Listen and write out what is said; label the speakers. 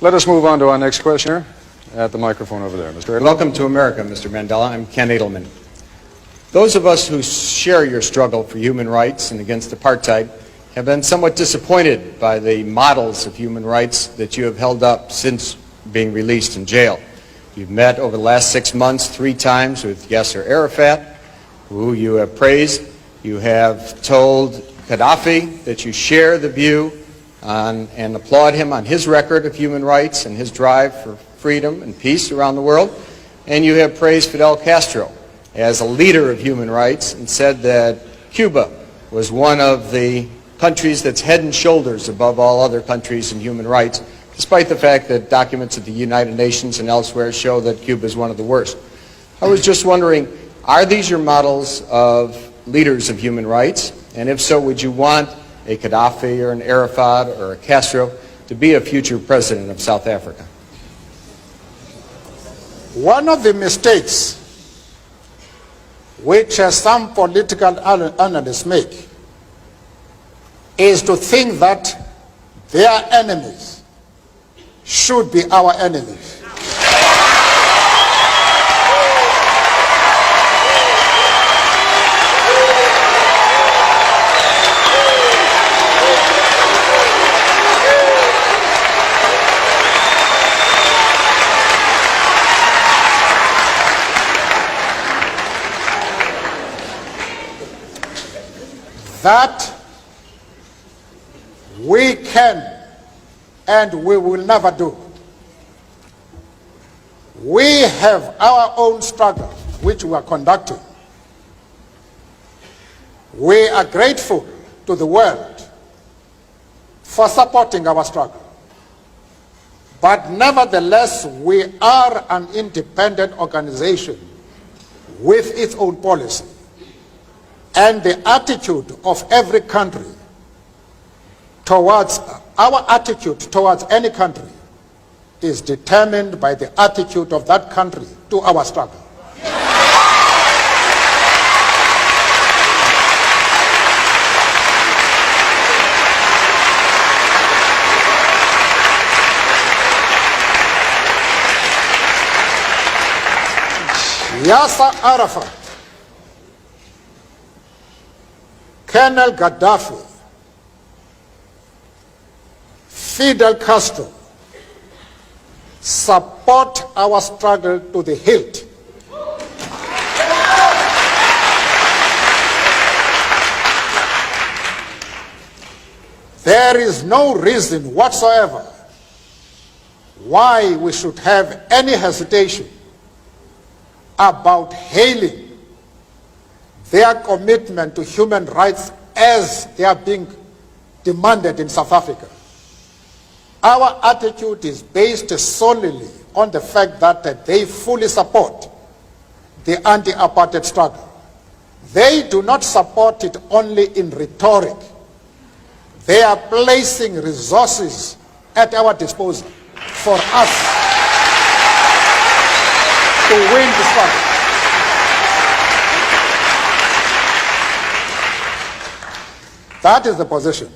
Speaker 1: Let us move on to our next questioner at the microphone over there. Mr. Edelman.
Speaker 2: Welcome to America, Mr. Mandela. I'm Ken Edelman. Those of us who share your struggle for human rights and against apartheid have been somewhat disappointed by the models of human rights that you have held up since being released in jail. You've met over the last 6 months 3 times with Yasser Arafat, who you have praised. You have told Gaddafi that you share the view and applaud him on his record of human rights and his drive for freedom and peace around the world. And you have praised Fidel Castro as a leader of human rights and said that Cuba was one of the countries that's head and shoulders above all other countries in human rights, despite the fact that documents at the United Nations and elsewhere show that Cuba is one of the worst. I was just wondering, are these your models of leaders of human rights? And if so, would you want a Gaddafi or an Arafat or a Castro to be a future president of South Africa?
Speaker 3: One of the mistakes which some political analysts make is to think that their enemies should be our enemies. That we can and we will never do. We have our own struggle which we are conducting. We are grateful to the world for supporting our struggle. But nevertheless, we are an independent organization with its own policy. And the attitude of every country towards, our attitude towards any country is determined by the attitude of that country to our struggle. Yasser Arafat, Colonel Gaddafi, Fidel Castro support our struggle to the hilt. There is no reason whatsoever why we should have any hesitation about hailing their commitment to human rights as they are being demanded in South Africa. Our attitude is based solely on the fact that they fully support the anti-apartheid struggle. They do not support it only in rhetoric. They are placing resources at our disposal for us to win the struggle. That is the position.